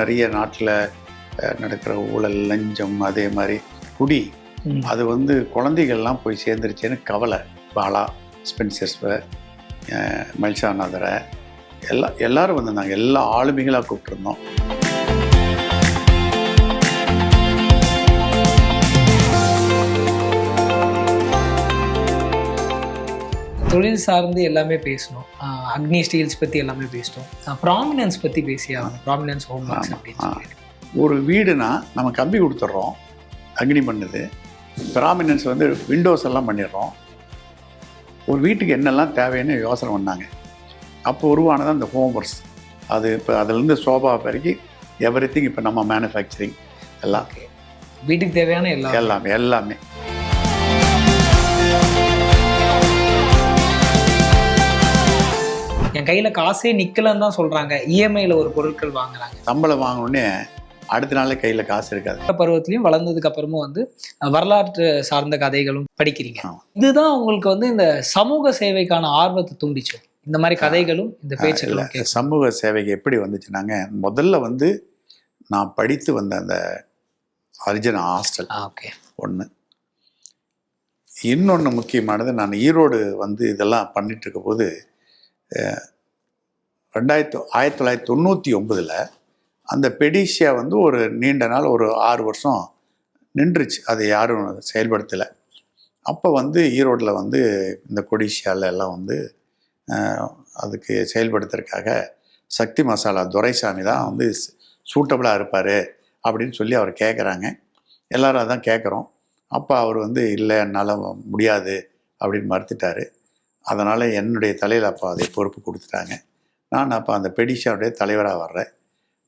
நிறைய நாட்டில் நடக்கிற ஊழல், லஞ்சம், அதே மாதிரி குடி, அது வந்து குழந்தைகள்லாம் போய் சேர்ந்துருச்சேன்னு கவலை. பாலா, ஸ்பென்சர்ஸ், மல்சாநாதரை எல்லாரும் வந்திருந்தாங்க. எல்லா ஆளுமைகளாக கூப்பிட்டுருந்தோம். தொழில் சார்ந்து எல்லாமே பேசணும். அக்னி ஸ்டீல்ஸ் பற்றி எல்லாமே பேசிட்டோம். ப்ராமினன்ஸ் பற்றி பேசியாகணும். ப்ராமினன்ஸ் ஹோம் ஒர்க்ஸ் அப்படின்னு சொல்லி ஒரு வீடுனா நம்ம கம்பி கொடுத்துட்றோம், அக்னி பண்ணுது. ப்ராமினன்ஸ் வந்து விண்டோஸ் எல்லாம் பண்ணிடுறோம். ஒரு வீட்டுக்கு என்னெல்லாம் தேவைன்னு யோசனை பண்ணாங்க. அப்போ உருவானது அந்த ஹோம் ஒர்க்ஸ். அது இப்போ அதுலேருந்து சோபா வரைக்கும் எவ்ரிதிங் இப்போ நம்ம மேனுஃபேக்சரிங் எல்லாம் வீட்டுக்கு தேவையான எல்லாமே என் கையில் காசே நிற்கலன்னு தான் சொல்கிறாங்க. இஎம்ஐயில் ஒரு பொருட்கள் வாங்குறாங்க. சம்பளம் வாங்கினோடனே அடுத்த நாள் கையில் காசு இருக்காது. பருவத்திலையும் வளர்ந்ததுக்கு அப்புறமும் வந்து வரலாற்று சார்ந்த கதைகளும் படிக்கிறீங்க. இதுதான் உங்களுக்கு வந்து இந்த சமூக சேவைக்கான ஆர்வத்தை தூண்டிச்சு. இந்த மாதிரி கதைகளும் இந்த பேச்சுகளும். சமூக சேவைக்கு எப்படி வந்துச்சுனாங்க, முதல்ல வந்து நான் படித்து வந்த அந்த ஹரிஜன ஹாஸ்டல் ஒன்று. இன்னொன்று முக்கியமானது, நான் ஈரோடு வந்து இதெல்லாம் பண்ணிட்டு இருக்க போது 1999 அந்த பெடிஷியா வந்து ஒரு நீண்ட நாள் ஒரு 6 வருஷம் நின்றுச்சு. அதை யாரும் செயல்படுத்தலை. அப்போ வந்து ஈரோட்டில் வந்து இந்த கொடிஷியாவில் எல்லாம் வந்து அதுக்கு செயல்படுத்துறதுக்காக சக்தி மசாலா துரைசாமி தான் வந்து சூட்டபிளாக இருப்பார் அப்படின்னு சொல்லி அவர் கேட்குறாங்க. எல்லோரும் அதான் கேட்குறோம். அப்போ அவர் வந்து இல்லை, என்னால் முடியாது அப்படின்னு மறுத்துட்டார். அதனால் என்னுடைய தலையில் அப்போ அதை பொறுப்பு கொடுத்துட்டாங்க. நான் அப்போ அந்த பெடிஷியாவுடைய தலைவராக வர்றேன்.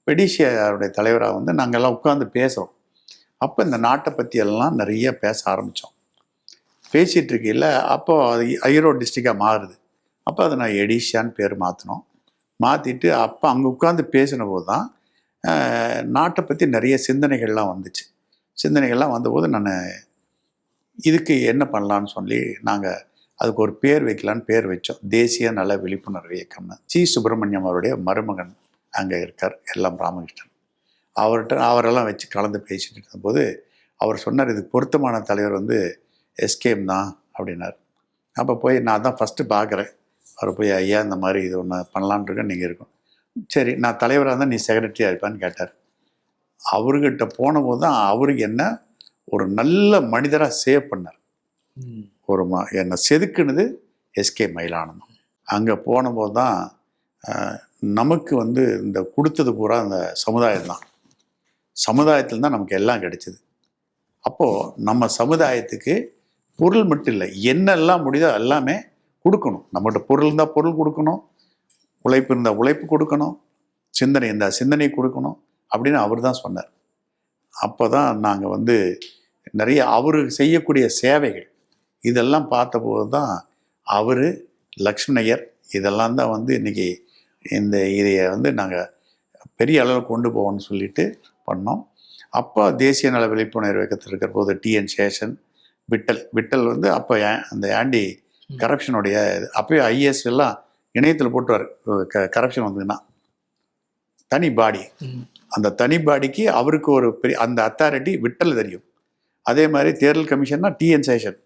பெடிஷியாவுடைய தலைவராக வந்து நாங்கள்லாம் உட்காந்து பேசுகிறோம். அப்போ இந்த நாட்டை பற்றி எல்லாம் நிறைய பேச ஆரம்பித்தோம். பேசிகிட்டு இருக்கையில் அப்போது அது ஈரோடு டிஸ்ட்ரிக்டாக மாறுது. அப்போ அதை நான் எடிஷியான்னு பேர் மாற்றினோம். மாற்றிட்டு அப்போ அங்கே உட்காந்து பேசின போது தான் நாட்டை பற்றி நிறைய சிந்தனைகள்லாம் வந்துச்சு. சிந்தனைகள்லாம் வந்தபோது நான் இதுக்கு என்ன பண்ணலான்னு சொல்லி நாங்கள் அதுக்கு ஒரு பேர் வைக்கலான்னு பேர் வச்சோம். தேசிய நல விழிப்புணர்வு இயக்கம்னு. சி. சுப்பிரமணியம் அவருடைய மருமகன் அங்கே இருக்கார், எல்லாம் ராமகிருஷ்ணன். அவரெல்லாம் வச்சு கலந்து பேசிட்டு இருந்தபோது அவர் சொன்னார், இதுக்கு பொருத்தமான தலைவர் வந்து எஸ்கேம் தான் அப்படின்னார். அப்போ போய் நான் தான் ஃபஸ்ட்டு பார்க்குறேன். அவர் போய், ஐயா இந்த மாதிரி இது ஒன்று பண்ணலான்ருக்கேன், நீங்கள் இருக்கும். சரி, நான் தலைவராக இருந்தால் நீ செக்ரட்டரியாக இருப்பான்னு கேட்டார். அவர்கிட்ட போனபோது தான் அவருக்கு என்ன ஒரு நல்ல மனிதராக சேவ் பண்ணார். ஒரு என்னை செதுக்குனது எஸ்கே மயிலானந்தம். அங்கே போனபோது தான் நமக்கு வந்து இந்த கொடுத்தது பூரா அந்த சமுதாயம் தான். சமுதாயத்தில் தான் நமக்கு எல்லாம் கிடைச்சிது. அப்போது நம்ம சமுதாயத்துக்கு பொருள் மட்டும் இல்லை, என்னெல்லாம் முடியுதோ எல்லாமே கொடுக்கணும். நம்மகிட்ட பொருள் இருந்தால் பொருள் கொடுக்கணும், உழைப்பு இருந்தால் உழைப்பு கொடுக்கணும், சிந்தனை இருந்தால் சிந்தனை கொடுக்கணும் அப்படின்னு அவர் தான் சொன்னார். அப்போ தான் நாங்கள் வந்து நிறைய அவர் செய்யக்கூடிய சேவைகள் இதெல்லாம் பார்த்தபோது தான் அவர், லக்ஷ்மணையர் இதெல்லாம் தான் வந்து இன்றைக்கி இதையை வந்து நாங்கள் பெரிய அளவில் கொண்டு போவோம்னு சொல்லிட்டு பண்ணோம். அப்போ தேசிய நல விழிப்புணர்வு இயக்கத்தில் இருக்கிற போது டிஎன் சேஷன், விட்டல் வந்து அப்போ அந்த ஆண்டி கரப்ஷனுடைய அப்போயே ஐஏஎஸ் எல்லாம் இணையத்தில் போட்டுவார். கரப்ஷன் வந்ததுன்னா தனி பாடி, அந்த தனி பாடிக்கு அவருக்கு ஒரு பெரிய அந்த அத்தாரிட்டி விட்டல் தெரியும். அதே மாதிரி தேர்தல் கமிஷன்னா டிஎன் சேஷன்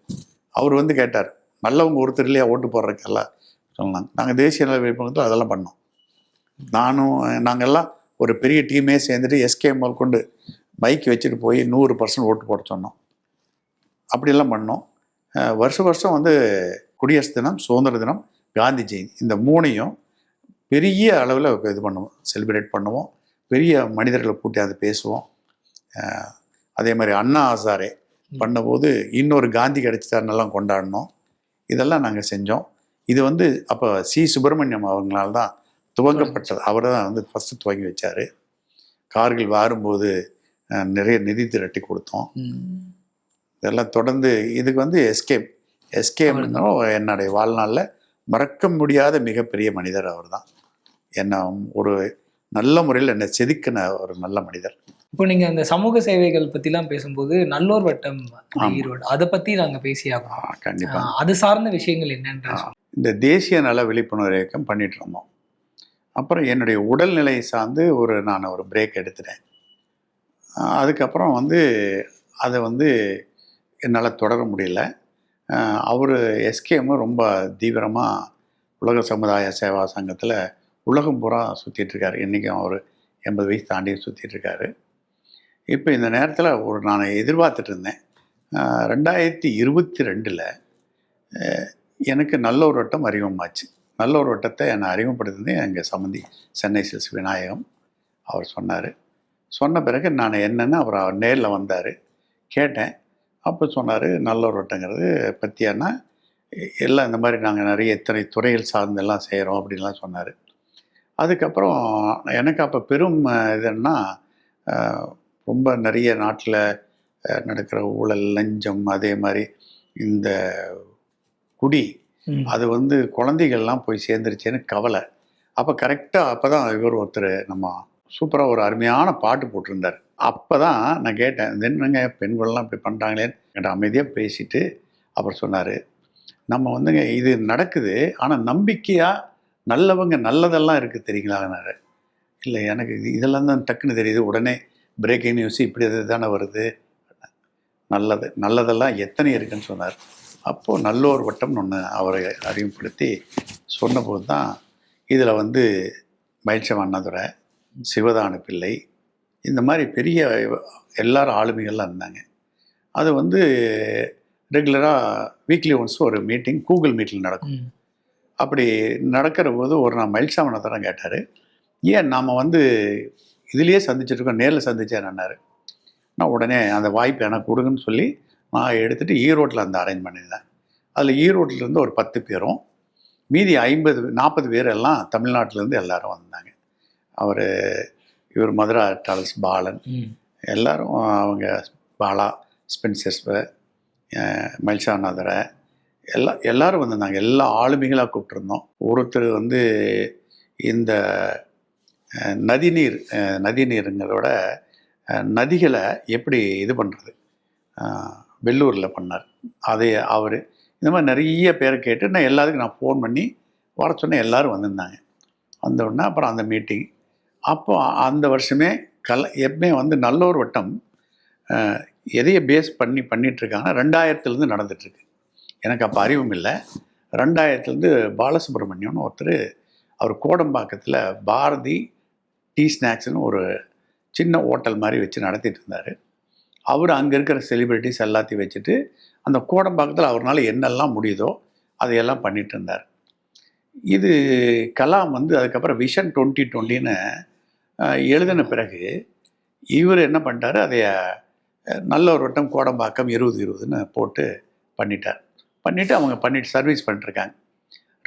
அவர் வந்து கேட்டார், நல்லவங்க ஒருத்தர் இல்லையா ஓட்டு போடுறதுக்கெல்லாம் சொன்னாங்க. நாங்கள் தேசிய நல விழிப்புணர்வில் அதெல்லாம் பண்ணோம். நாங்கள்லாம் ஒரு பெரிய டீமே சேர்ந்துட்டு எஸ்கேஎம் கொண்டு மைக் வச்சுட்டு போய் 100% ஓட்டு போட சொன்னோம். அப்படியெல்லாம் பண்ணோம். வருஷம் வந்து குடியரசு தினம், சுதந்திர தினம், காந்தி ஜெயந்தி இந்த 3ஐயும் பெரிய அளவில் இது பண்ணுவோம், செலிப்ரேட் பண்ணுவோம். பெரிய மனிதர்களை கூட்டி அதை பேசுவோம். அதே மாதிரி அண்ணா ஹசாரே பண்ணபோது இன்னொரு காந்தி கிடைச்சிட்டாருன்னெல்லாம் கொண்டாடினோம். இதெல்லாம் நாங்கள் செஞ்சோம். இது வந்து அப்போ சி. சுப்பிரமணியம் அவங்களால் தான் துவங்கப்பட்டது. அவர் தான் வந்து ஃபஸ்ட்டு துவங்கி வச்சார். கார்கில் வரும்போது நிறைய நிதி திரட்டி கொடுத்தோம். இதெல்லாம் தொடர்ந்து இதுக்கு வந்து எஸ்கேம்னா என்னுடைய வாழ்நாளில் மறக்க முடியாத மிகப்பெரிய மனிதர் அவர் தான். என்ன ஒரு நல்ல முறையில் என்னை செதுக்கின ஒரு நல்ல மனிதர். இப்போ நீங்கள் அந்த சமூக சேவைகள் பற்றிலாம் பேசும்போது நல்லோர் வட்டம் ஈரோடு அதை பற்றி நாங்கள் பேசியாகணும். கண்டிப்பாக அது சார்ந்த விஷயங்கள் என்னென்ற இந்த தேசிய நல விழிப்புணர்வு இயக்கம் பண்ணிட்டு இருந்தோம். அப்புறம் என்னுடைய உடல்நிலை சார்ந்து நான் ஒரு பிரேக் எடுத்துட்டேன். அதுக்கப்புறம் வந்து அதை வந்து என்னால் தொடர முடியல. அவர் எஸ்கேஎம் ரொம்ப தீவிரமாக உலக சமுதாய சேவா சங்கத்தில் உலகம் பூரா சுற்றிட்டுருக்காரு. இன்றைக்கும் அவர் 80 வயசு தாண்டி சுற்றிட்டுருக்காரு. இப்போ இந்த நேரத்தில் நான் எதிர்பார்த்துட்டு இருந்தேன். 2022 எனக்கு நல்ல ஒரு வட்டம் அறிமுகமாச்சு. நல்ல ஒரு வட்டத்தை என்னை அறிமுகப்படுத்தினது எங்கள் சம்பந்தி சென்னை சில்ஸ் விநாயகம். அவர் சொன்னார். சொன்ன பிறகு நான் என்னென்னு அவர் நேரில் வந்தார். கேட்டேன். அப்போ சொன்னார், நல்ல ஒரு வட்டங்கிறது பற்றியானா எல்லாம் இந்த மாதிரி நாங்கள் நிறைய இத்தனை துறைகள் சார்ந்தெல்லாம் செய்கிறோம் அப்படின்லாம் சொன்னார். அதுக்கப்புறம் எனக்கு அப்போ பெரும் இதுன்னா ரொம்ப நிறைய நாட்டில் நடக்கிற ஊழல், லஞ்சம், அதே மாதிரி இந்த குடி, அது வந்து குழந்தைகள்லாம் போய் சேர்ந்துருச்சேன்னு கவலை. அப்போ கரெக்டாக அப்போ தான் இவர் ஒருத்தர் நம்ம சூப்பராக ஒரு அருமையான பாட்டு போட்டிருந்தார். அப்போ தான் நான் கேட்டேன், இது என்னங்க பெண்கள்லாம் இப்படி பண்ணுறாங்களேன்னு என்கிட்ட அமைதியாக பேசிட்டு அப்புறம் சொன்னார், நம்ம வந்துங்க இது நடக்குது, ஆனால் நம்பிக்கையாக நல்லவங்க நல்லதெல்லாம் இருக்குது தெரியுங்களான்னாரு. இல்லை எனக்கு இதெல்லாம் தான் டக்குன்னு தெரியுது, உடனே பிரேக்கிங் நியூஸ் இப்படி அது தானே வருது, நல்லதெல்லாம் எத்தனை இருக்குன்னு சொன்னார். அப்போது நல்லோர் வட்டம்னு ஒன்று அவரை அறிமுகப்படுத்தி சொன்னபோது தான் இதில் வந்து மயில்சம் அண்ணாதுரை, சிவதானு பிள்ளை, இந்த மாதிரி பெரிய எல்லாரும் ஆளுமைகள்லாம் இருந்தாங்க. அது வந்து ரெகுலராக வீக்லி ஒன்ஸ் ஒரு மீட்டிங் கூகுள் மீட்டில் நடக்கும். அப்படி நடக்கிற போது ஒரு நாள் மயில்சாமி அண்ணாதுரை கேட்டார், ஏன் நாம் வந்து இதுலேயே சந்திச்சிட்ருக்கோம், நேரில் சந்திச்சேன்னாரு. நான் உடனே அந்த வாய்ப்பு எனக்கு கொடுங்கன்னு சொல்லி நான் எடுத்துகிட்டு ஈரோட்டில் அந்த அரேஞ்ச் பண்ணியிருந்தேன். அதில் ஈரோட்டிலேருந்து ஒரு 10 பேரும் மீதி 40 பேர் எல்லாம் தமிழ்நாட்டிலேருந்து எல்லோரும் வந்தாங்க. இவர் மதுரா ட்ராவல்ஸ் பாலன், எல்லோரும் அவங்க பாலா, ஸ்பென்சர்ஸ், மயில்சா அண்ணாதுரை எல்லோரும் வந்திருந்தாங்க. எல்லா ஆளுமைகளாக கூப்பிட்ருந்தோம். ஒருத்தர் வந்து இந்த நதிநீருங்கிறதோட நதிகளை எப்படி இது பண்ணுறது வெள்ளூரில் பண்ணார். அதை அவர் இந்த மாதிரி நிறைய பேரை கேட்டு நான் எல்லாத்துக்கும் நான் ஃபோன் பண்ணி வர சொன்னேன். எல்லோரும் வந்திருந்தாங்க. வந்தோடனே அப்புறம் அந்த மீட்டிங் அப்போ அந்த வருஷமே எப்பவுமே வந்து நல்ல ஒரு வட்டம் எதையை பேஸ் பண்ணிகிட்ருக்காங்கன்னா 2000 நடந்துகிட்ருக்கு. எனக்கு அப்போ அறிவும் இல்லை. 2000 பாலசுப்ரமணியம்னு ஒருத்தர், அவர் கோடம்பாக்கத்தில் பாரதி டீ ஸ்நாக்ஸ்னு ஒரு சின்ன ஹோட்டல் மாதிரி வச்சு நடத்திட்டு இருந்தார். அவர் அங்கே இருக்கிற செலிப்ரிட்டிஸ் எல்லாத்தையும் வச்சுட்டு அந்த கோடம்பாக்கத்தில் அவரால் என்னெல்லாம் முடியுதோ அதையெல்லாம் பண்ணிகிட்டு இருந்தார். இது கலாம் வந்து அதுக்கப்புறம் விஷன் 2020ன்னு எழுதின பிறகு இவர் என்ன பண்ணிட்டார், அதைய நல்ல ஒரு வட்டம் கோடம்பாக்கம் 2020ன்னு போட்டு பண்ணிவிட்டு அவங்க சர்வீஸ் பண்ணிட்டுருக்காங்க.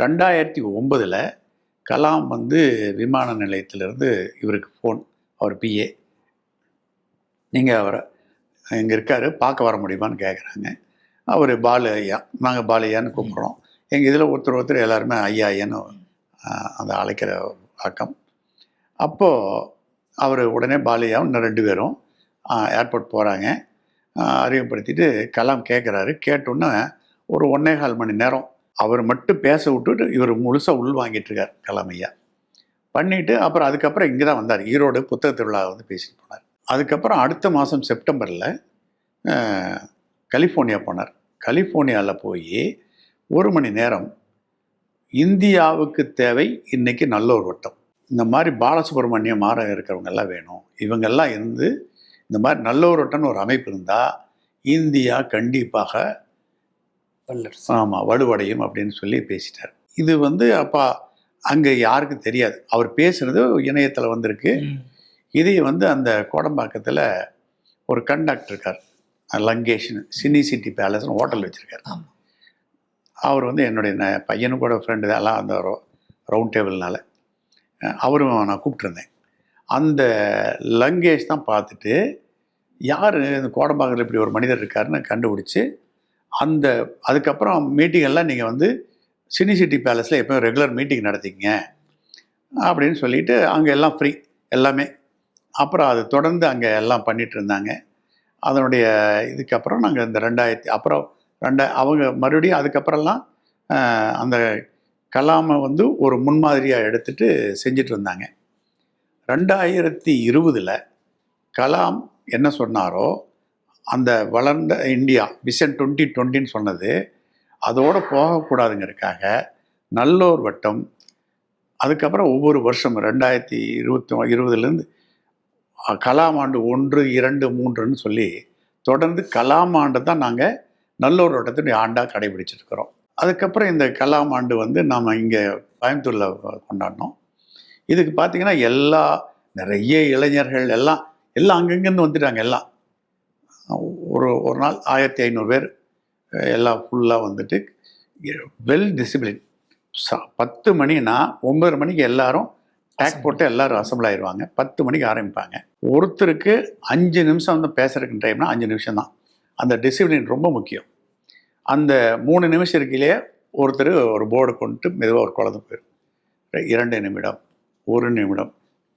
2009 கலாம் வந்து விமான நிலையத்திலேருந்து இவருக்கு ஃபோன், அவர் பிஏ, நீங்கள் அவரை இங்கே இருக்கார் பார்க்க வர முடியுமான்னு கேட்குறாங்க. அவர் பாலு ஐயா, நாங்கள் பாலு ஐயான்னு கூப்பிட்றோம். எங்கள் இதில் ஒருத்தர் எல்லாருமே ஐயா ஐயான்னு அந்த அழைக்கிற வழக்கம். அப்போது அவர் உடனே பாலு ஐயாவும் இன்னும் 2 பேரும் ஏர்போர்ட் போகிறாங்க. அறிமுகப்படுத்திட்டு கலாம் கேட்குறாரு. கேட்டோன்னே ஒரு 1.25 மணி நேரம் அவர் மட்டும் பேச விட்டுட்டு இவர் முழுசாக உள் வாங்கிட்டுருக்கார் கலாம் ஐயா. பண்ணிவிட்டு அப்புறம் அதுக்கப்புறம் இங்கே தான் வந்தார். ஈரோடு புத்தக திருவிழா வந்து பேசிட்டு போனார். அதுக்கப்புறம் அடுத்த மாதம் செப்டம்பரில் கலிஃபோர்னியா போனார். கலிஃபோர்னியாவில் போய் 1 மணி நேரம் இந்தியாவுக்கு தேவை இன்றைக்கி நல்ல ஒரு வட்டம், இந்த மாதிரி பாலசுப்ரமணியம் மாற இருக்கிறவங்கெல்லாம் வேணும், இவங்கெல்லாம் இருந்து இந்த மாதிரி நல்ல ஒரு வட்டம்னு ஒரு அமைப்பு இருந்தால் இந்தியா கண்டிப்பாக வலுவடையும் அப்படின்னு சொல்லி பேசிட்டார். இது வந்து அப்போ அங்கே யாருக்கும் தெரியாது. அவர் பேசுகிறது இணையத்தில் வந்திருக்கு. இதை வந்து அந்த கோடம்பாக்கத்தில் ஒரு கண்டக்டர் இருக்கார், லங்கேஷ்னு, சிட்டி பேலஸ்னு ஹோட்டல் வச்சுருக்கார். அவர் வந்து என்னுடைய பையனும் கூட ஃப்ரெண்டு தான், எல்லாம் அந்த ரவுண்ட் டேபிள்னால அவரும் நான் கூப்பிட்ருந்தேன். அந்த லங்கேஷ் தான் பார்த்துட்டு யார் இந்த கோடம்பாக்கத்தில் இப்படி ஒரு மனிதர் இருக்காருன்னு கண்டுபிடிச்சி அதுக்கப்புறம் மீட்டிங்கெல்லாம் நீங்கள் வந்து சிட்டி பேலஸில் எப்போயும் ரெகுலர் மீட்டிங் நடத்திங்க அப்படின்னு சொல்லிவிட்டு அங்கே எல்லாம் ஃப்ரீ எல்லாமே. அப்புறம் அது தொடர்ந்து அங்கே எல்லாம் பண்ணிகிட்டு இருந்தாங்க. அதனுடைய இதுக்கப்புறம் நாங்கள் இந்த அவங்க மறுபடியும் அதுக்கப்புறம்லாம் அந்த கலாமை வந்து ஒரு முன்மாதிரியாக எடுத்துட்டு செஞ்சுட்டு இருந்தாங்க. 2020 கலாம் என்ன சொன்னாரோ, அந்த வளர்ந்த இந்தியா விஷன் 2020ன்னு சொன்னது அதோடு போகக்கூடாதுங்கிறதுக்காக நல்லோர் வட்டம், அதுக்கப்புறம் ஒவ்வொரு வருஷம் 2020 கலாம் ஆண்டு 1, 2, 3ன்னு சொல்லி தொடர்ந்து கலாம் ஆண்டு தான் நாங்கள் நல்லோர் வட்டத்தினுடைய ஆண்டாக கடைபிடிச்சிருக்கிறோம். அதுக்கப்புறம் இந்த கலாம் ஆண்டு வந்து நாம் இங்கே கோயம்புத்தூரில் கொண்டாடினோம். இதுக்கு பார்த்திங்கன்னா நிறைய இளைஞர்கள் எல்லாம் அங்கங்கேருந்து வந்துட்டாங்க. எல்லாம் ஒரு நாள் 1500 பேர் எல்லாம் ஃபுல்லாக வந்துட்டு வெல் டிசிப்ளின். 10 மணினா 9 மணிக்கு எல்லாரும் டேக் போட்டு எல்லோரும் அசம்பிள் ஆயிடுவாங்க. 10 மணிக்கு ஆரம்பிப்பாங்க. ஒருத்தருக்கு 5 நிமிஷம் வந்து பேசுறதுக்கு டைம்னா 5 நிமிஷம் தான். அந்த டிசிப்ளின் ரொம்ப முக்கியம். அந்த 3 நிமிஷம் இருக்கையிலேயே ஒருத்தர் ஒரு போர்டு கொண்டுட்டு மெதுவாக ஒரு குழந்தை போயிடும். 2 நிமிடம், 1 நிமிடம்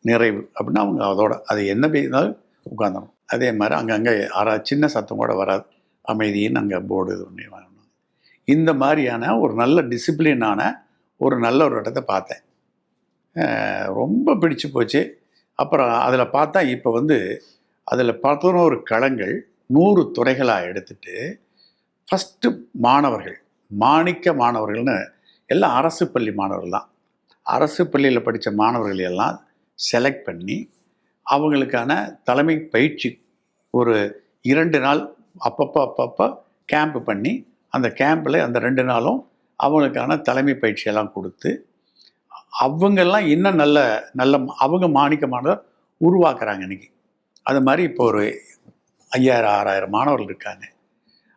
நிறைவு அப்படின்னா அவங்க அதோட அது என்ன பேசினாலும் உட்காந்துடும். அதே மாதிரி அங்கங்கே சின்ன சத்தம் கூட வராது, அமைதின்னு அங்கே போர்டு இது பண்ணி வாங்கணும். இந்த மாதிரியான ஒரு நல்ல டிசிப்ளினான ஒரு நல்ல ஒரு இடத்தை பார்த்தேன். ரொம்ப பிடிச்சு போச்சு. அப்புறம் அதில் பார்த்தா இப்போ வந்து அதில் 11 களங்கள் 100 துறைகளாக எடுத்துட்டு ஃபஸ்ட்டு மாணவர்கள், மாணிக்க மாணவர்கள்னு எல்லாம் அரசு பள்ளி மாணவர்கள் தான். அரசு பள்ளியில் படித்த மாணவர்கள் எல்லாம் செலக்ட் பண்ணி அவங்களுக்கான தலைமை பயிற்சி ஒரு 2 நாள் அப்பப்போ கேம்ப் பண்ணி அந்த கேம்பில் அந்த 2 நாளும் அவங்களுக்கான தலைமை பயிற்சியெல்லாம் கொடுத்து அவங்கெல்லாம் இன்னும் நல்ல அவங்க மாணிக்க மாணவர் உருவாக்குறாங்க இன்றைக்கி. அது மாதிரி இப்போ ஒரு 5000 6000 மாணவர்கள் இருக்காங்க.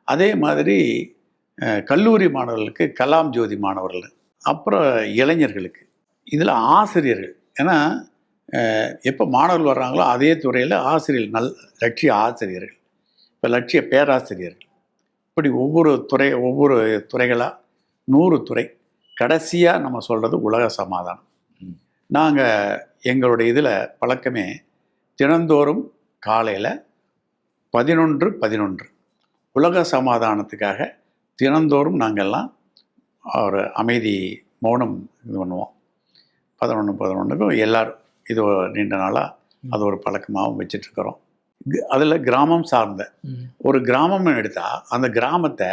அதே மாதிரி கல்லூரி மாணவர்களுக்கு கலாம் ஜோதி மாணவர்கள், அப்புறம் இளைஞர்களுக்கு, இதில் ஆசிரியர்கள். ஏன்னா எப்போ மாணவர்கள் வர்றாங்களோ அதே துறையில் ஆசிரியர்கள், லட்சிய ஆசிரியர்கள், இப்போ லட்சிய பேராசிரியர்கள், இப்படி ஒவ்வொரு துறைகளாக 100 துறை. கடைசியாக நம்ம சொல்கிறது உலக சமாதானம். நாங்கள் எங்களுடைய இதில் பழக்கமே தினந்தோறும் காலையில் 11:11 உலக சமாதானத்துக்காக தினந்தோறும் நாங்கள்லாம் ஒரு அமைதி மௌனம் இது பண்ணுவோம். 11:11க்கும் எல்லோரும் இது நீண்ட நாளாக அது ஒரு பழக்கமாகவும் வச்சிட்ருக்கிறோம். அதில் கிராமம் சார்ந்த ஒரு கிராமம்னு எடுத்தால் அந்த கிராமத்தை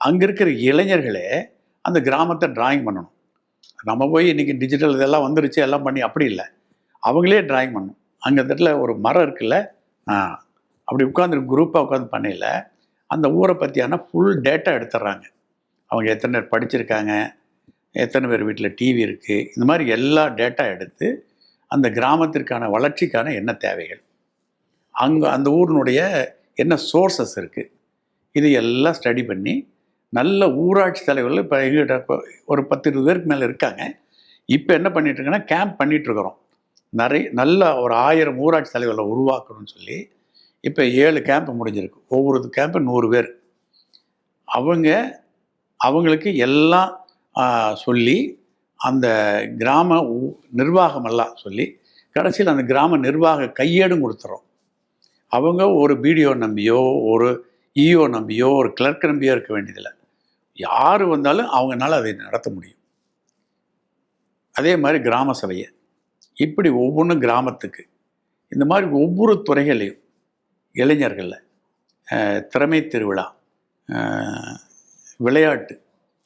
அங்கே இருக்கிற இளைஞர்களே அந்த கிராமத்தை டிராயிங் பண்ணணும். நம்ம போய் இன்றைக்கி டிஜிட்டல் இதெல்லாம் வந்துருச்சு எல்லாம் பண்ணி அப்படி இல்லை, அவங்களே டிராயிங் பண்ணணும். அங்கே இடத்துல ஒரு மரம் இருக்குல்ல, அப்படி உட்காந்து குரூப்பாக உட்காந்து பண்ணையில் அந்த ஊரை பற்றியான ஃபுல் டேட்டா எடுத்துடுறாங்க. அவங்க எத்தனை பேர் படிச்சிருக்காங்க, எத்தனை பேர் வீட்டில் டிவி இருக்குது, இந்த மாதிரி எல்லா டேட்டா எடுத்து அந்த கிராமத்திற்கான வளர்ச்சிக்கான என்ன தேவைகள், அங்கே அந்த ஊரினுடைய என்ன சோர்சஸ் இருக்குது, இது எல்லாம் ஸ்டடி பண்ணி நல்ல ஊராட்சி தலைவர்கள் இப்போ எங்கிட்ட ஒரு 10-20 பேருக்கு மேலே இருக்காங்க. இப்போ என்ன பண்ணிகிட்ருக்கோன்னா கேம்ப் பண்ணிகிட்ருக்குறோம். நல்ல ஒரு 1000 ஊராட்சி தலைவர்களை உருவாக்கணும்னு சொல்லி இப்போ 7 கேம்ப் முடிஞ்சிருக்கு. ஒவ்வொரு கேம்ப்பு 100 பேர். அவங்களுக்கு எல்லாம் சொல்லி அந்த கிராம நிர்வாகமெல்லாம் சொல்லி கடைசியில் அந்த கிராம நிர்வாக கையேடும் கொடுத்துறோம். அவங்க ஒரு பிடிஓ நம்பியோ ஒரு இஓ நம்பியோ ஒரு கிளர்க் நம்பியோ இருக்க வேண்டியதில்லை. யார் வந்தாலும் அவங்களால அதை நடத்த முடியும். அதே மாதிரி கிராம சபையை இப்படி ஒவ்வொன்றும் கிராமத்துக்கு இந்த மாதிரி ஒவ்வொரு துறைகளையும் இளைஞர்களில் திறமை திருவிழா, விளையாட்டு,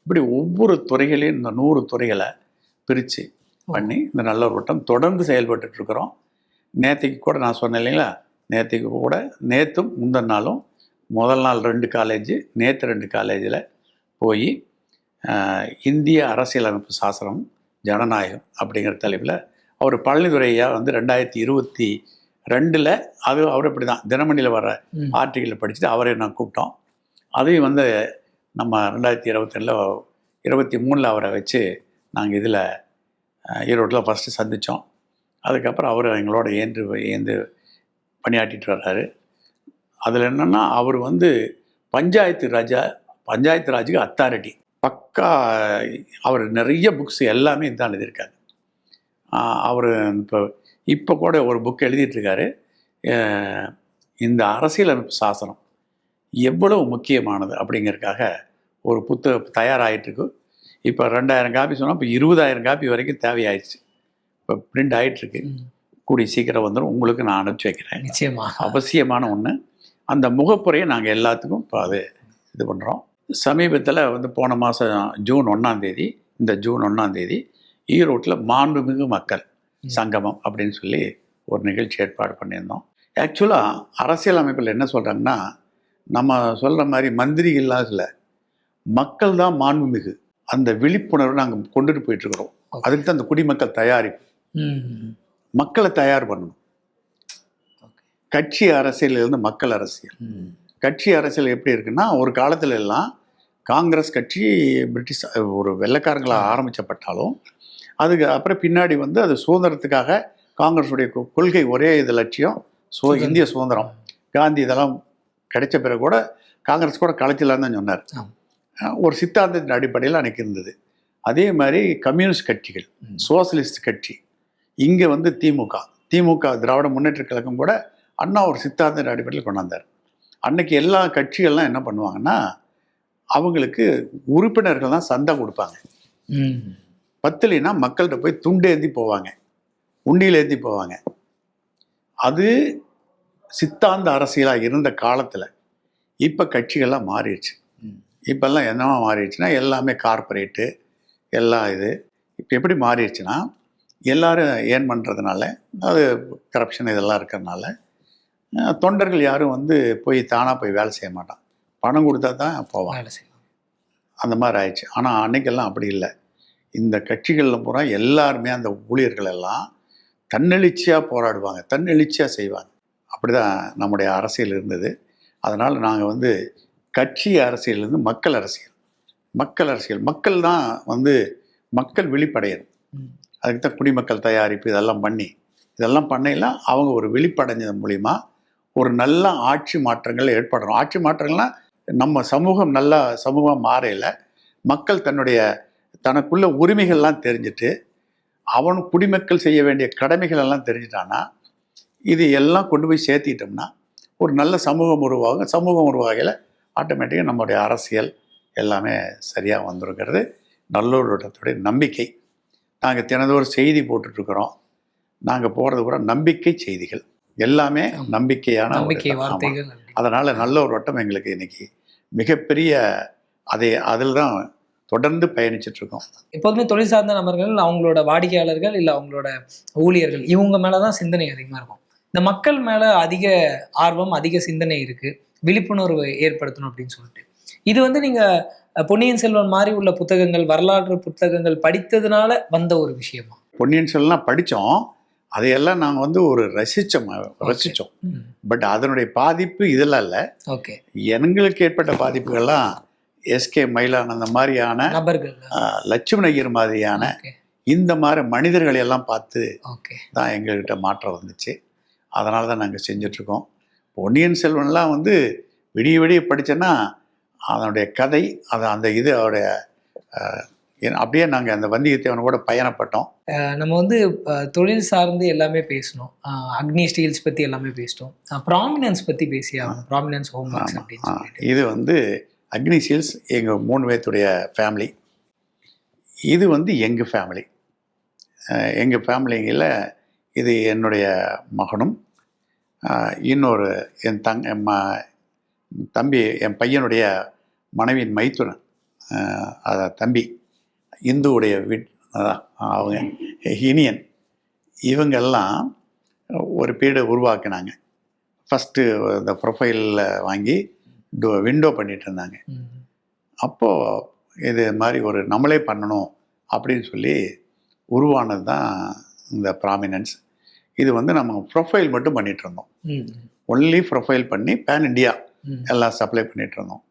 இப்படி ஒவ்வொரு துறைகளையும் இந்த 100 துறைகளை பிரித்து பண்ணி இந்த நல்ல ஒரு வட்டம் தொடர்ந்து செயல்பட்டுருக்குறோம். நேற்றுக்கு கூட நான் சொன்னேன் இல்லைங்களா, நேற்றும் முந்தின நாளும் முதல் நாள் 2 காலேஜு, நேற்று 2 காலேஜில் போய் இந்திய அரசியலமைப்பு சாசனம் ஜனநாயகம் அப்படிங்கிற தலைப்பில் அவர் பழனிதுரையா வந்து 2022 அவர் அப்படி தான் தினமணியில் வர ஆர்டிக்கிளில் படிச்சுட்டு அவரை நான் கூப்பிட்டோம். அதையும் வந்து நம்ம 2022-23 அவரை வச்சு நாங்கள் இதில் ஈரோட்டில் ஃபஸ்ட்டு சந்தித்தோம். அதுக்கப்புறம் அவர் எங்களோட ஏந்து பணியாற்றிட்டு வர்றாரு. அதில் என்னென்னா அவர் வந்து பஞ்சாயத்து ராஜுக்கு அத்தாரிட்டி பக்கா. அவர் நிறைய புக்ஸ் எல்லாமே இதுதான் எழுதியிருக்காரு. அவர் இப்போ கூட ஒரு புக் எழுதிட்டுருக்காரு. இந்த அரசியலமைப்பு சாசனம் எவ்வளவு முக்கியமானது அப்படிங்கிறதுக்காக ஒரு புத்தகம் தயாராகிட்டுருக்கு. இப்போ 2000 காப்பி சொன்னால் இப்போ 20,000 காப்பி வரைக்கும் தேவையாயிடுச்சு. இப்போ பிரிண்ட் ஆகிட்டுருக்கு. கூடிய சீக்கிரம் வந்துடும். உங்களுக்கு நான் அனுப்பிச்சி வைக்கிறேன். நிச்சயமா அவசியமான ஒன்று. அந்த முகப்புரையை நாங்கள் எல்லாத்துக்கும் இப்போ அது இது பண்ணுறோம். சமீபத்தில் வந்து போன மாதம் ஜூன் 1ஆம் தேதி, இந்த ஜூன் 1ஆம் தேதி ஈரோட்டில் மாண்புமிகு மக்கள் சங்கமம் அப்படின்னு சொல்லி ஒரு நிகழ்ச்சி ஏற்பாடு பண்ணியிருந்தோம். ஆக்சுவலாக அரசியல் அமைப்பில் என்ன சொல்கிறாங்கன்னா, நம்ம சொல்கிற மாதிரி மந்திரிகள்லாம் இல்லை, மக்கள் தான் மாண்புமிகு. அந்த விழிப்புணர்வு நாங்கள் கொண்டுட்டு போயிட்டுருக்குறோம். அதுக்கு தான் அந்த குடிமக்கள் தயாரிப்பு. மக்களை தயார் பண்ணணும். கட்சி அரசியலிருந்து மக்கள் அரசியல். கட்சி அரசியல் எப்படி இருக்குன்னா, ஒரு காலத்துல எல்லாம் காங்கிரஸ் கட்சி பிரிட்டிஷ் ஒரு வெள்ளைக்காரங்களாக ஆரம்பிக்கப்பட்டாலும் அதுக்கு அப்புறம் பின்னாடி வந்து அது சுதந்திரத்துக்காக காங்கிரஸுடைய கொள்கை ஒரே இது லட்சியம் இந்திய சுதந்திரம். காந்தி இதெல்லாம் கிடைச்ச பிறகு கூட காங்கிரஸ் கூட கலைச்சலான்னு தான் சொன்னார். ஒரு சித்தாந்தத்தின் அடிப்படையில் அன்றைக்கி இருந்தது. அதே மாதிரி கம்யூனிஸ்ட் கட்சிகள், சோசலிஸ்ட் கட்சி, இங்கே வந்து திமுக திராவிட முன்னேற்ற கழகம் கூட அண்ணா ஒரு சித்தாந்த அடிப்படையில் கொண்டாந்தார். அன்னைக்கு எல்லா கட்சிகள்லாம் என்ன பண்ணுவாங்கன்னா, அவங்களுக்கு உறுப்பினர்கள் தான் சந்தா கொடுப்பாங்க. பத்துலைன்னா மக்கள்கிட்ட போய் துண்டு ஏந்தி போவாங்க, உண்டியில் ஏந்தி போவாங்க. அது சித்தாந்த அரசியலாக இருந்த காலத்தில். இப்போ கட்சிகள்லாம் மாறிடுச்சு. இப்போல்லாம் என்னவா மாறிடுச்சுன்னா, எல்லாமே கார்பரேட்டு எல்லாம் இது. இப்போ எப்படி மாறிடுச்சுன்னா, எல்லோரும் ஏர்ன் பண்ணுறதுனால, அது கரப்ஷன் இதெல்லாம் இருக்கிறதுனால தொண்டர்கள் யாரும் வந்து போய் தானாக போய் வேலை செய்ய மாட்டான். பணம் கொடுத்தா தான் போவான், வேலை செய்வான். அந்த மாதிரி ஆயிடுச்சு. ஆனால் அன்னைக்கெல்லாம் அப்படி இல்லை. இந்த கட்சிகளில் பூரா எல்லாருமே அந்த ஊழியர்கள் எல்லாம் தன்னெழுச்சியாக போராடுவாங்க, தன்னெழுச்சியாக செய்வாங்க. அப்படி தான் நம்முடைய அரசியல் இருந்தது. அதனால் நாங்கள் வந்து கட்சி அரசியலேருந்து மக்கள் அரசியல், மக்கள் தான் வந்து மக்கள் விழிப்படையணும். அதுக்கு தான் குடிமக்கள் தயாரிப்பு இதெல்லாம் பண்ணையில் அவங்க ஒரு விழிப்படைஞ்சது மூலிமா ஒரு நல்ல ஆட்சி மாற்றங்கள் ஏற்படணும். ஆட்சி மாற்றங்கள்லாம் நம்ம சமூகம் நல்ல சமூகம் மாறையில் மக்கள் தனக்குள்ள உரிமைகள்லாம் தெரிஞ்சுட்டு அவன் குடிமக்கள் செய்ய வேண்டிய கடமைகள் எல்லாம் தெரிஞ்சிட்டான்னா, இது எல்லாம் கொண்டு போய் சேர்த்திட்டோம்னா ஒரு நல்ல சமூகம் உருவாகும். சமூகம் உருவாகையில் ஆட்டோமேட்டிக்காக நம்மளுடைய அரசியல் எல்லாமே சரியாக வந்துருங்கிறது நல்லோருடைய நம்பிக்கை. நாங்கள் தினந்தோறும் செய்தி போட்டுட்ருக்குறோம். நாங்கள் போகிறது கூட நம்பிக்கை செய்திகள், எல்லாமே நம்பிக்கையான வார்த்தைகள். அதனால் நல்ல ஒரு வட்டம் எங்களுக்கு இன்னைக்கு மிகப்பெரிய அதில் தான் தொடர்ந்து பயணிச்சிட்ருக்கோம். எப்போதுமே தொழில் சார்ந்த நபர்கள் அவங்களோட வாடிக்கையாளர்கள் இல்லை அவங்களோட ஊழியர்கள் இவங்க மேலே தான் சிந்தனை அதிகமாக இருக்கும். இந்த மக்கள் மேலே அதிக ஆர்வம், அதிக சிந்தனை இருக்குது, விழிப்புணர்வு ஏற்படுத்தணும் அப்படின்னு சொல்லிட்டு. இது வந்து நீங்கள் பொன்னியின் செல்வன் மாதிரி உள்ள புத்தகங்கள், வரலாற்று புத்தகங்கள் படித்ததுனால வந்த ஒரு விஷயமா? பொன்னியின் செல்வன்லாம் படித்தோம், அதையெல்லாம் நாங்கள் வந்து ஒரு ரசித்தோம். பட் அதனுடைய பாதிப்பு இதெல்லாம் இல்லை. ஓகே. எங்களுக்கு ஏற்பட்ட பாதிப்புகள்லாம் எஸ்கே மயிலானந்த மாதிரியான நபர்கள், லட்சுமண ஐயர் மாதிரியான இந்த மாதிரி மனிதர்களை எல்லாம் பார்த்து தான் எங்கள்கிட்ட மாற்றம் வந்துச்சு. அதனால தான் நாங்கள் செஞ்சிட்ருக்கோம். பொன்னியின் செல்வன்லாம் வந்து விடிய படித்தோன்னா அதனுடைய கதை, அந்த இது அவருடைய அப்படியே நாங்கள் அந்த வந்தியத்தேவனை கூட பயணப்பட்டோம். நம்ம வந்து தொழில் சார்ந்து எல்லாமே பேசணும். அக்னி ஸ்டீல்ஸ் பற்றி எல்லாமே பேசிட்டோம். ப்ராமினன்ஸ் பற்றி பேசியாகணும். ப்ராமினன்ஸ் ஹோம் ஒர்க்ஸ் அப்படின்னு இது வந்து அக்னி ஸ்டீல்ஸ் எங்கள் 3 பேர்த்துடைய ஃபேமிலி. இது வந்து எங்கள் ஃபேமிலி. எங்கள் ஃபேமிலிங்கில் இது என்னுடைய மகனும் இன்னொரு என் தம்பி, என் பையனுடைய மனைவியின் மைத்துனன், தம்பி இந்துவுடைய அவங்க இனியன், இவங்கெல்லாம் ஒரு பீரியடை உருவாக்கினாங்க. ஃபஸ்ட்டு இந்த ப்ரொஃபைலில் வாங்கி விண்டோ பண்ணிகிட்டு இருந்தாங்க. அப்போது இது மாதிரி ஒரு நம்மளே பண்ணணும் அப்படின்னு சொல்லி உருவானது தான் இந்த ப்ராமினன்ஸ். இது வந்து நம்ம ப்ரொஃபைல் மட்டும் பண்ணிகிட்டு இருந்தோம். ஒன்லி ப்ரொஃபைல் பண்ணி பேன் இண்டியா எல்லாம் சப்ளை பண்ணிகிட்டு இருந்தோம்.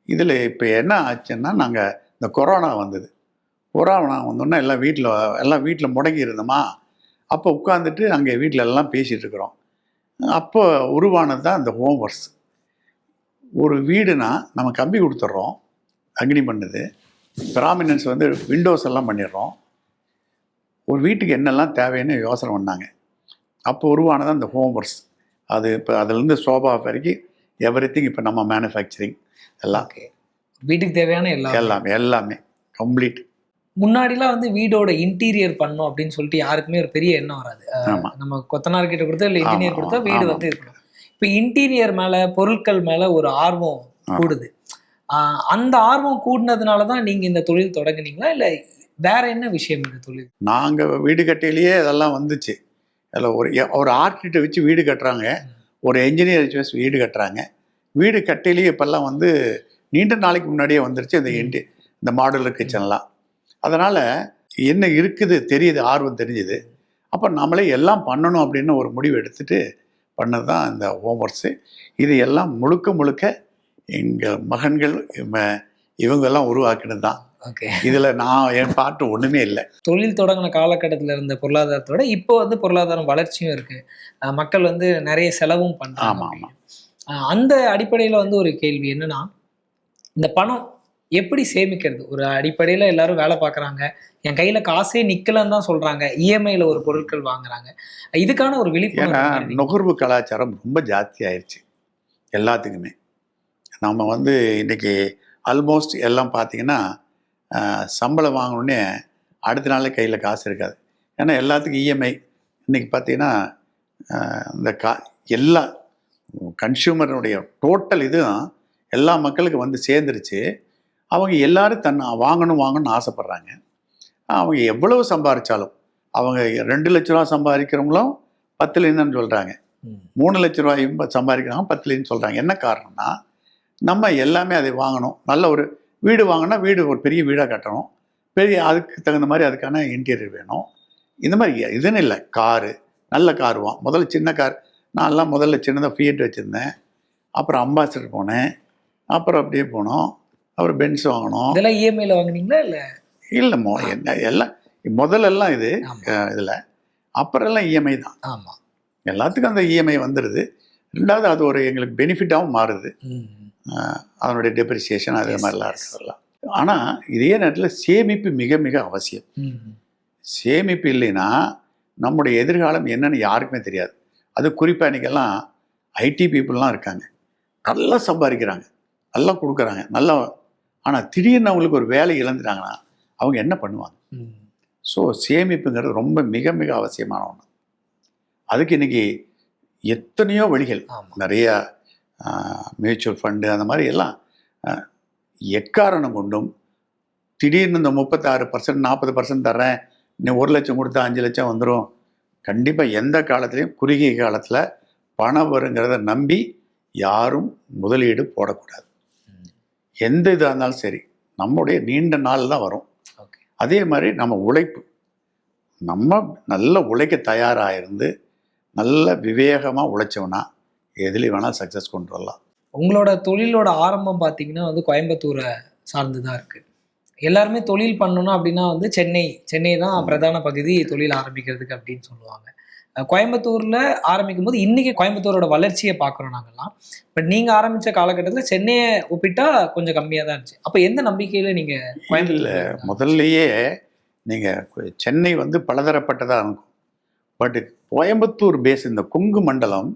இதில் இப்போ என்ன ஆச்சுன்னா, நாங்கள் இந்த கொரோனா வந்தோன்னா எல்லாம் வீட்டில் முடங்கி இருந்தோமா. அப்போ உட்காந்துட்டு அங்கே வீட்டில் எல்லாம் பேசிகிட்டு இருக்கிறோம். அப்போ உருவானது தான் இந்த ஹோம் ஒர்க்ஸ். ஒரு வீடுனா நம்ம கம்பி கொடுத்துட்றோம், அக்னி பண்ணுது. ப்ராமினன்ஸ் வந்து விண்டோஸ் எல்லாம் பண்ணிடுறோம். ஒரு வீட்டுக்கு என்னெல்லாம் தேவைன்னு யோசனை பண்ணாங்க. அப்போ உருவானதான் இந்த ஹோம் ஒர்க்ஸ். அது இப்போ அதுலேருந்து சோபா வரைக்கும் எவ்ரிதிங் இப்போ நம்ம மேனுஃபேக்சரிங் எல்லாம் வீட்டுக்கு தேவையான எல்லாமே கம்ப்ளீட். முன்னாடிலாம் வந்து வீடோட இன்டீரியர் பண்ணணும் அப்படின்னு சொல்லிட்டு யாருக்குமே ஒரு பெரிய எண்ணம் வராது. ஆமாம் நம்ம கொத்தனார் கிட்ட கொடுத்தா இல்லை இன்ஜினியர் கொடுத்தா வீடு ஆமாம் வந்து இருக்கணும். இப்போ இன்டீரியர் மேல பொருட்கள் மேல ஒரு ஆர்வம் கூடுது. அந்த ஆர்வம் கூடுனதுனால தான் நீங்க இந்த தொழில் தொடங்குனீங்களா இல்ல வேற என்ன விஷயம் இந்த தொழில்? நாங்கள் வீடு கட்டையிலேயே அதெல்லாம் வந்துச்சு. அதில் ஒரு ஆர்கிட்ட வச்சு வீடு கட்டுறாங்க, ஒரு என்ஜினியர் வச்சு வீடு கட்டுறாங்க. வீடு கட்டையிலேயே இப்போல்லாம் வந்து நீண்ட நாளைக்கு முன்னாடியே வந்துருச்சு இந்த மாடுலர் கிச்சன்லாம். அதனால் என்ன இருக்குது தெரியுது, ஆர்வம் தெரிஞ்சுது. அப்போ நம்மளே எல்லாம் பண்ணணும் அப்படின்னு ஒரு முடிவு எடுத்துகிட்டு பண்ணது தான் இந்த ஹோம் ஒர்க்ஸு. இது எல்லாம் முழுக்க முழுக்க எங்கள் மகன்கள் இவங்கெல்லாம் உருவாக்கினது தான். ஓகே. இதில் என் பாட்டு ஒன்றுமே இல்லை. தொழில் தொடங்கின காலகட்டத்தில் இருந்த பொருளாதாரத்தோட இப்போ வந்து பொருளாதாரம் வளர்ச்சியும் இருக்கு. மக்கள் வந்து நிறைய செலவும் பண்றாங்க. ஆமாம் ஆமாம். அந்த அடிப்படையில் வந்து ஒரு கேள்வி என்னன்னா, இந்த பணம் எப்படி சேமிக்கிறது? ஒரு அடிப்படையில் எல்லாரும் வேலை பார்க்குறாங்க, என் கையில் காசே நிற்கலன்னு தான் சொல்கிறாங்க, இஎம்ஐயில் ஒரு பொருட்கள் வாங்குறாங்க. இதுக்கான ஒரு ஏன்னா விழிப்புணர்வு நுகர்வு கலாச்சாரம் ரொம்ப ஜாஸ்தி ஆயிடுச்சு எல்லாத்துக்குமே. நம்ம வந்து இன்றைக்கி ஆல்மோஸ்ட் எல்லாம் பார்த்தீங்கன்னா சம்பளம் வாங்கணுன்னே அடுத்த நாளே கையில் காசு இருக்காது. ஏன்னா எல்லாத்துக்கும் இஎம்ஐ. இன்றைக்கி பார்த்தீங்கன்னா இந்த எல்லா கன்சியூமருடைய டோட்டல் இதுவும் எல்லா மக்களுக்கு வந்து சேர்ந்துருச்சு. அவங்க எல்லாரும் தன்னை வாங்கணும்னு ஆசைப்பட்றாங்க. அவங்க எவ்வளவு சம்பாதிச்சாலும் அவங்க 2 லட்ச ரூபா சம்பாதிக்கிறவங்களும் 10 லட்சம்னு சொல்கிறாங்க, 3 லட்ச ரூபாயும் சம்பாதிக்கிறவங்க 10 லட்சம்னு சொல்கிறாங்க. என்ன காரணம்னா நம்ம எல்லாமே அதை வாங்கணும். நல்ல ஒரு வீடு வாங்கினா வீடு ஒரு பெரிய வீடாக கட்டணும், அதுக்கு தகுந்த மாதிரி அதுக்கான இன்டீரியர் வேணும். இந்த மாதிரி இதுன்னு இல்லை, காரு நல்ல கார் முதல்ல சின்ன கார். நான்லாம் முதல்ல சின்னதாக ஃபியட் வச்சுருந்தேன், அப்புறம் அம்பாசிடர் போனேன், அப்புறம் அப்படியே போனோம், அப்புறம் பென்ஸ் வாங்கினோம். இதெல்லாம் இஎம்ஐயில் வாங்கினீங்களா இல்லை? இல்லை என்ன எல்லாம் முதல்லலாம் இதில், அப்புறம் எல்லாம் இஎம்ஐ தான். ஆமாம், எல்லாத்துக்கும் அந்த இஎம்ஐ வந்துடுது. ரெண்டாவது அது ஒரு எங்களுக்கு பெனிஃபிட்டாகவும் மாறுது. அதனுடைய டெப்ரிசியேஷன் அது மாதிரிலாம் இருக்கிறதெல்லாம். ஆனால் இதே நேரத்தில் சேமிப்பு மிக மிக அவசியம். சேமிப்பு இல்லைன்னா நம்முடைய எதிர்காலம் என்னன்னு யாருக்குமே தெரியாது. அது குறிப்பாக இன்றைக்கெல்லாம் ஐடி பீப்புளெலாம் இருக்காங்க, நல்லா சம்பாதிக்கிறாங்க, நல்லா கொடுக்குறாங்க, நல்லா. ஆனால் திடீர்னு அவங்களுக்கு ஒரு வேலை இழந்துட்டாங்கன்னா அவங்க என்ன பண்ணுவாங்க? ஸோ சேமிப்புங்கிறது ரொம்ப மிக மிக அவசியமான ஒன்று. அதுக்கு இன்றைக்கி எத்தனையோ வழிகள், நிறையா மியூச்சுவல் ஃபண்டு அந்த மாதிரி எல்லாம் எக்காரணம் கொண்டும் திடீர்னு இந்த 36% 40% தர்றேன், இன்னும் 1 லட்சம் கொடுத்தா 5 லட்சம் வந்துடும். கண்டிப்பாக எந்த காலத்துலேயும் குறுகிய காலத்தில் பணம் வருங்கிறத நம்பி யாரும் முதலீடு போடக்கூடாது. எந்த இதாக இருந்தாலும் சரி, நம்முடைய நீண்ட நாள் தான் வரும். அதே மாதிரி நம்ம உழைப்பு, நம்ம நல்ல உழைக்க தயாராக இருந்து நல்ல விவேகமாக உழைச்சோம்னா எதுலேயும் வேணால் சக்ஸஸ் கொண்டு வரலாம். உங்களோட தொழிலோட ஆரம்பம் பார்த்தீங்கன்னா வந்து கோயம்புத்தூரை சார்ந்து தான் இருக்குது. எல்லாருமே தொழில் பண்ணணும் அப்படின்னா வந்து சென்னை தான் பிரதான பகுதி தொழில் ஆரம்பிக்கிறதுக்கு அப்படின்னு சொல்லுவாங்க. கோயம்புத்தூரில் ஆரம்பிக்கும் போது இன்றைக்கி கோயம்புத்தூரோட வளர்ச்சியை பார்க்குறோம் நாங்கள்லாம். பட் நீங்கள் ஆரம்பித்த காலகட்டத்தில் சென்னையை ஒப்பிட்டா கொஞ்சம் கம்மியாக தான் இருந்துச்சு. அப்போ எந்த நம்பிக்கையில் நீங்கள் கோயம்புத்தூர்? முதல்லையே நீங்கள் சென்னை வந்து பலதரப்பட்டதாக இருக்கும். பட் கோயம்புத்தூர் பேஸ் இந்த கொங்கு மண்டலம்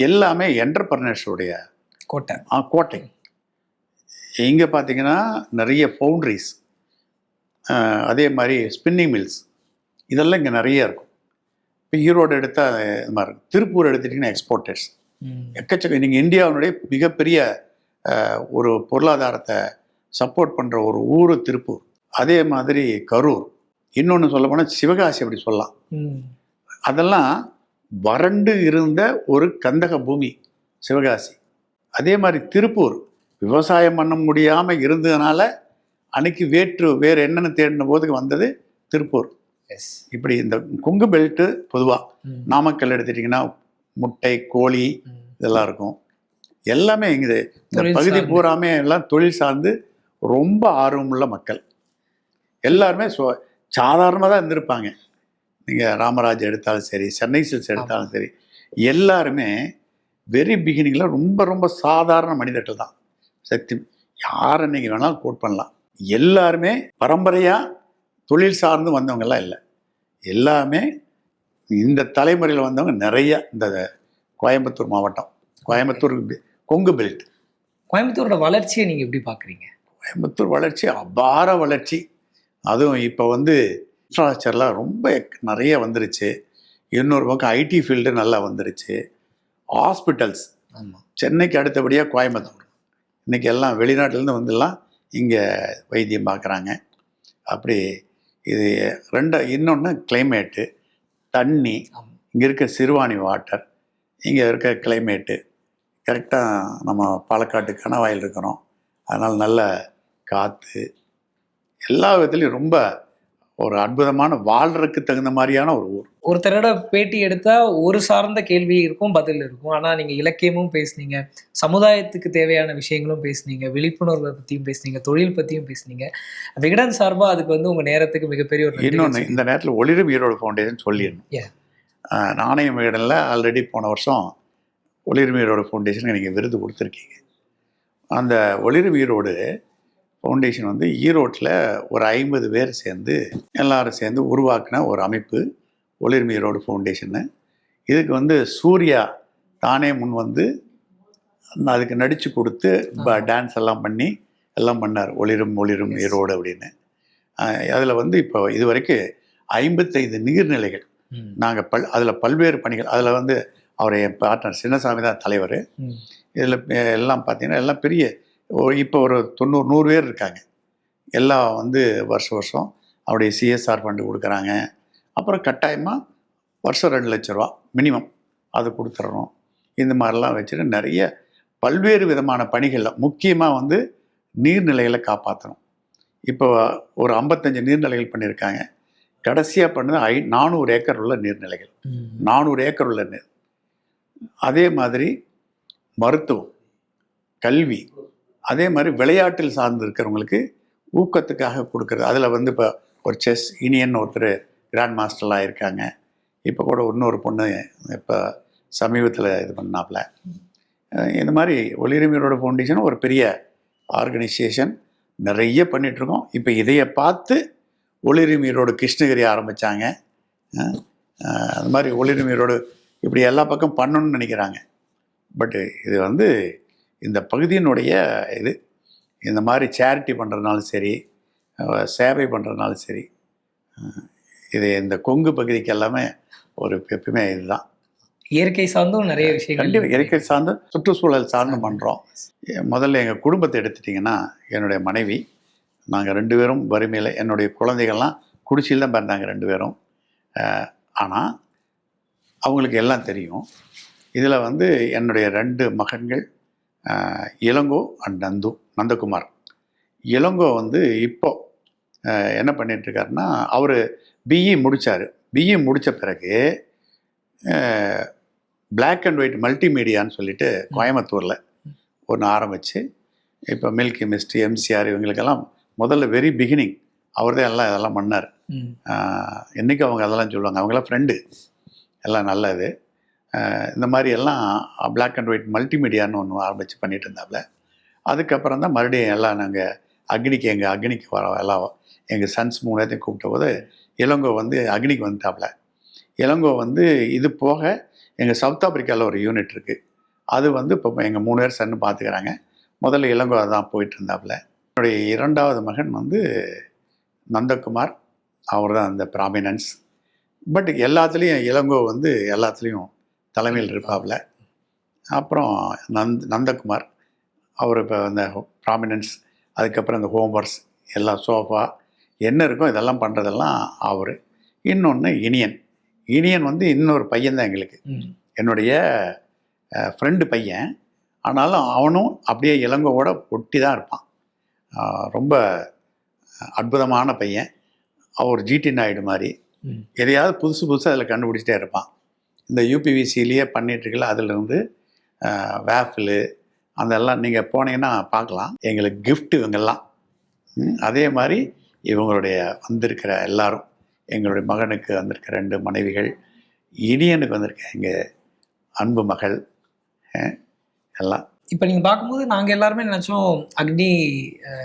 எல்லாமே என்டர்பிரனர்ஸுடைய கோட்டை. இங்கே பார்த்தீங்கன்னா நிறைய ஃபவுண்ட்ரிஸ், அதே மாதிரி ஸ்பின்னிங் மில்ஸ், இதெல்லாம் இங்கே நிறைய இருக்கும். இப்போ ஈரோடு எடுத்தால் இது மாதிரி இருக்கும். திருப்பூர் எடுத்துட்டிங்கன்னா எக்ஸ்போர்ட்டர்ஸ் எக்கச்சக்கம். நீங்கள் இந்தியாவினுடைய மிகப்பெரிய ஒரு பொருளாதாரத்தை சப்போர்ட் பண்ணுற ஒரு ஊர் திருப்பூர். அதே மாதிரி கரூர், இன்னொன்று சொல்ல போனால் சிவகாசி அப்படி சொல்லலாம். அதெல்லாம் வறண்டு இருந்த ஒரு கந்தக பூமி சிவகாசி. அதே மாதிரி திருப்பூர் விவசாயம் பண்ண முடியாமல் இருந்ததுனால அன்னைக்கு வேறு என்னென்னு தேடின போதுக்கு வந்தது திருப்பூர். இப்படி இந்த கொங்கு பெல்ட்டு பொதுவாக நாமக்கல் எடுத்துட்டிங்கன்னா முட்டை, கோழி இதெல்லாம் இருக்கும். எல்லாமே இங்கே இந்த பகுதி பூராமே எல்லாம் தொழில் சார்ந்து ரொம்ப ஆர்வமுள்ள மக்கள். எல்லாருமே சாதாரணமாக தான் இருந்திருப்பாங்க. நீங்கள் ராமராஜ் எடுத்தாலும் சரி, சென்னை சில்க்ஸ் எடுத்தாலும் சரி, எல்லாருமே வெரி பிகினிங்கில் ரொம்ப ரொம்ப சாதாரண மனிதர்கள் தான். சக்தி யார் அன்னைக்கு வேணாலும் கோட் பண்ணலாம். எல்லாருமே பரம்பரையாக தொழில் சார்ந்து வந்தவங்கெல்லாம் இல்லை, எல்லாமே இந்த தலைமுறையில் வந்தவங்க நிறைய. இந்த கோயம்புத்தூர் மாவட்டம், கோயம்புத்தூர் கொங்கு பெல்ட். கோயம்புத்தூரோட வளர்ச்சியை நீங்கள் எப்படி பார்க்குறீங்க? கோயம்புத்தூர் வளர்ச்சி அபார வளர்ச்சி. அதுவும் இப்போ வந்து இன்ஃப்ராஸ்ட்ரக்சர்லாம் ரொம்ப நிறைய வந்துருச்சு. இன்னொரு பக்கம் ஐடி ஃபீல்டு நல்லா வந்துருச்சு. ஹாஸ்பிட்டல்ஸ் ஆமாம். சென்னைக்கு அடுத்தபடியாக கோயம்புத்தூர். இன்றைக்கி எல்லாம் வெளிநாட்டிலேருந்து வந்துலாம் இங்கே வைத்தியம் பார்க்குறாங்க. அப்படி இது இன்னொன்று கிளைமேட்டு, தண்ணி, இங்கே இருக்க சிறுவாணி வாட்டர், இங்கே இருக்க கிளைமேட்டு கரெக்டாக நம்ம பாலக்காட்டு கணவாயில் இருக்கிறோம். அதனால் நல்ல காற்று, எல்லா விதத்துலையும் ரொம்ப ஒரு அற்புதமான வாழ்றதுக்கு தகுந்த மாதிரியான ஒரு ஊர். ஒருத்தரோட பேட்டி எடுத்தா ஒரு சார்ந்த கேள்வி இருக்கும், பதில் இருக்கும். ஆனா நீங்க இலக்கியமும் பேசுனீங்க, சமுதாயத்துக்கு தேவையான விஷயங்களும் பேசுனீங்க, விழிப்புணர்வை பத்தியும் பேசுனீங்க, தொழில் பத்தியும் பேசுனீங்க. விகடன் சார்பா அதுக்கு வந்து உங்க நேரத்துக்கு மிகப்பெரிய ஒரு இன்னொன்று இந்த நேரத்தில் ஒளிரும் ஈரோடு ஃபவுண்டேஷன் சொல்லிடணும். நாணயம் விகடனில் ஆல்ரெடி போன வருஷம் ஒளிரும் ஈரோடு ஃபவுண்டேஷனுக்கு நீங்கள் விருது கொடுத்துருக்கீங்க. அந்த ஒளிரும் ஈரோடு ஃபவுண்டேஷன் வந்து ஈரோட்டில் ஒரு 50 பேர் சேர்ந்து எல்லாரும் சேர்ந்து உருவாக்கின ஒரு அமைப்பு ஒளிரும் ஈரோடு ஃபவுண்டேஷன்னு. இதுக்கு வந்து சூர்யா தானே முன் வந்து அதுக்கு நடித்து கொடுத்து டான்ஸ் எல்லாம் பண்ணி எல்லாம் பண்ணார். ஒளிரும் ஒளிரும் ஈரோடு அப்படின்னு. அதில் வந்து இப்போ இது வரைக்கும் 55 நீர்நிலைகள் நாங்கள் அதில் பல்வேறு பணிகள். அதில் வந்து அவர் என் பார்ட்னர் சின்னசாமி தான் தலைவர். இதில் எல்லாம் பார்த்தீங்கன்னா எல்லாம் பெரிய இப்போ ஒரு 90-100 பேர் இருக்காங்க. எல்லாம் வந்து வருஷம் அவருடைய சிஎஸ்ஆர் ஃபண்டு கொடுக்குறாங்க. அப்புறம் கட்டாயமாக வருஷம் 2 லட்ச ரூபா மினிமம் அது கொடுத்துடணும். இந்த மாதிரிலாம் வச்சுட்டு நிறைய பல்வேறு விதமான பணிகளில் முக்கியமாக வந்து நீர்நிலைகளை காப்பாற்றணும். இப்போ ஒரு 55 நீர்நிலைகள் பண்ணியிருக்காங்க. கடைசியாக பண்ணது 400 ஏக்கர் உள்ள நீர்நிலைகள். 400 ஏக்கர் உள்ள நீர். அதே மாதிரி மருத்துவம், கல்வி, அதே மாதிரி விளையாட்டில் சார்ந்து இருக்கிறவங்களுக்கு ஊக்கத்துக்காக கொடுக்குறது. அதில் வந்து இப்போ ஒரு செஸ் இனியன் ஒருத்தர் கிராண்ட் மாஸ்டர்லாம் இருக்காங்க. இப்போ கூட இன்னொரு பொண்ணு இப்போ சமீபத்தில் இது பண்ணாப்புல. இந்த மாதிரி ஒளிரும் ஈரோடு ஃபவுண்டேஷன் ஒரு பெரிய ஆர்கனைசேஷன், நிறைய பண்ணிகிட்ருக்கோம். இப்போ இதையை பார்த்து ஒளிரும் ஈரோடு கிருஷ்ணகிரி ஆரம்பித்தாங்க. அது மாதிரி ஒளிரும் ஈரோடு இப்படி எல்லா பக்கம் பண்ணணும்னு நினைக்கிறாங்க. பட்டு இது வந்து இந்த பகுதியினுடைய இது இந்த மாதிரி சேரிட்டி பண்ணுறதுனாலும் சரி, சேவை பண்ணுறதுனாலும் சரி, இது இந்த கொங்கு பகுதிக்கு எல்லாமே ஒரு எப்பவுமே இதுதான். இயற்கை சார்ந்தும் நிறைய விஷயங்கள். கண்டிப்பாக இயற்கை சார்ந்து சுற்றுச்சூழல் சார்ந்து பண்ணுறோம். முதல்ல எங்கள் குடும்பத்தை எடுத்துட்டிங்கன்னா என்னுடைய மனைவி, நாங்கள் 2 பேரும் வறுமையில், என்னுடைய குழந்தைகள்லாம் குடிசையில் தான் பிறந்தாங்க 2 பேரும். ஆனால் அவங்களுக்கு எல்லாம் தெரியும். இதில் வந்து என்னுடைய 2 மகன்கள் இளங்கோ அண்ட் நந்தகுமார். இளங்கோ வந்து இப்போ என்ன பண்ணிகிட்ருக்காருன்னா, அவர் பிஇ முடித்தார். பிஇ முடித்த பிறகு பிளாக் அண்ட் ஒயிட் மல்டிமீடியான்னு சொல்லிட்டு கோயம்புத்தூரில் ஒன்று ஆரம்பித்து இப்போ மில்கி மிஸ்ட்ரி, எம்சிஆர் இவங்களுக்கெல்லாம் முதல்ல வெரி பிகினிங் அவர் தான் எல்லாம் இதெல்லாம் பண்ணார். என்றைக்கும் அவங்க அதெல்லாம் சொல்லுவாங்க, அவங்களாம் ஃப்ரெண்டு எல்லாம் நல்லது. இந்த மாதிரி எல்லாம் பிளாக் அண்ட் ஒயிட் மல்டிமீடியான்னு ஒன்று ஆரம்பித்து பண்ணிகிட்டு இருந்தாப்புல. அதுக்கப்புறம் தான் மறுபடியும் எல்லாம் நாங்கள் அக்னிக்கு வர எல்லாம் எங்கள் சன்ஸ் 3 பேர்த்தையும் கூப்பிட்ட போது இளங்கோ வந்து அக்னிக்கு வந்துட்டாப்புல. இளங்கோ வந்து இது போக எங்கள் சவுத் ஆப்பிரிக்காவில் ஒரு யூனிட் இருக்குது. அது வந்து இப்போ எங்கள் 3 பேர் சன்னு பார்த்துக்கிறாங்க. முதல்ல இளங்கோ அதான் போயிட்டு இருந்தாப்புல. என்னுடைய 2வது மகன் வந்து நந்தகுமார், அவர் தான் அந்த ப்ராமினன்ஸ். பட் எல்லாத்துலேயும் இளங்கோ வந்து எல்லாத்துலேயும் தலைமையில் இருப்பாப்புல. அப்புறம் நந்தகுமார் அவர் இப்போ அந்த ப்ராமினன்ஸ், அதுக்கப்புறம் இந்த ஹோம்ஒர்க்ஸ் எல்லாம் சோஃபா என்ன இருக்கோ இதெல்லாம் பண்ணுறதெல்லாம் அவர். இன்னொன்று இனியன் வந்து இன்னொரு பையன்தான் எங்களுக்கு, என்னுடைய ஃப்ரெண்டு பையன். ஆனாலும் அவனும் அப்படியே இளங்கோவோட ஒட்டி தான் இருப்பான். ரொம்ப அற்புதமான பையன். அவர் ஜிடி நாயுடு மாதிரி எதையாவது புதுசாக அதில் கண்டுபிடிச்சிட்டே இருப்பான். இந்த யூபிவிசிலேயே பண்ணிகிட்ருக்கல, அதிலிருந்து வேஃபிலு அதெல்லாம் நீங்கள் போனீங்கன்னா பார்க்கலாம். எங்களுக்கு கிஃப்ட் இவங்கெல்லாம். அதே மாதிரி இவங்களுடைய வந்திருக்கிற எல்லாரும், எங்களுடைய மகனுக்கு வந்திருக்க 2 மனைவிகள், இனியனுக்கு வந்திருக்க எங்கள் அன்பு மகள் எல்லாம். இப்போ நீங்கள் பார்க்கும்போது நாங்கள் எல்லாருமே நினச்சோம் அக்னி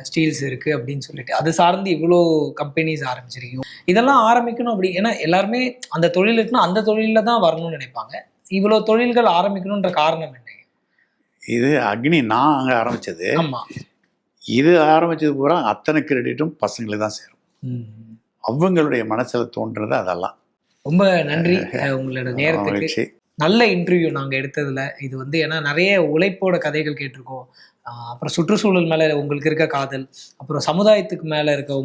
ஸ்டீல்ஸ் இருக்குது அப்படின்னு சொல்லிட்டு, அது சார்ந்து இவ்வளோ கம்பெனிஸ் ஆரம்பிச்சிருக்கோம். இதெல்லாம் ஆரம்பிக்கணும் அப்படி, ஏன்னா எல்லாருமே அந்த தொழில் இருக்குன்னா அந்த தொழிலில் தான் வரணும்னு நினைப்பாங்க. இவ்வளோ தொழில்கள் ஆரம்பிக்கணுன்ற காரணம் என்ன? இது அக்னி நான் அங்கே ஆரம்பித்தது. ஆமாம். இது ஆரம்பிச்சது பூரா அத்தனை கிரெடிட்டும் பசங்களுக்கு தான் சேரும். ம். அவங்களுடைய மனசில் தோன்றுறது அதெல்லாம். ரொம்ப நன்றி உங்களோட நேரத்துக்கு. மகிழ்ச்சி. நல்ல இன்டர்வியூ நாங்கள் எடுத்ததில் இது வந்து ஏன்னா நிறைய உழைப்போட கதைகள் கேட்டிருக்கோம். அப்புறம் சுற்றுச்சூழல் மேலே உங்களுக்கு இருக்க காதல், அப்புறம் சமுதாயத்துக்கு மேலே இருக்க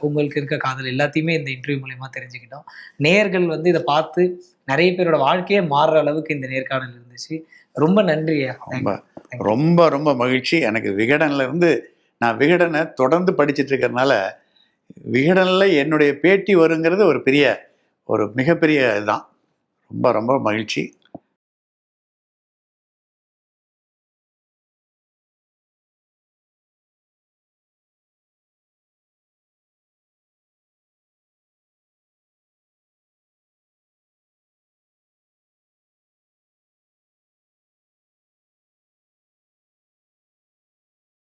உங்களுக்கு இருக்க காதல் எல்லாத்தையுமே இந்த இன்டர்வியூ மூலயமா தெரிஞ்சுக்கிட்டோம். நேயர்கள் வந்து இதை பார்த்து நிறைய பேரோட வாழ்க்கையே மாறுற அளவுக்கு இந்த நேர்காணல் இருந்துச்சு. ரொம்ப நன்றியா. ரொம்ப ரொம்ப ரொம்ப மகிழ்ச்சி. எனக்கு விகடன்ல இருந்து நான் விகடனை தொடர்ந்து படிச்சுட்டு இருக்கிறதுனால விகடனில் என்னுடைய பேட்டி வருங்கிறது ஒரு மிகப்பெரிய இதுதான். ரொம்ப ரொம்ப மகிழ்ச்சி.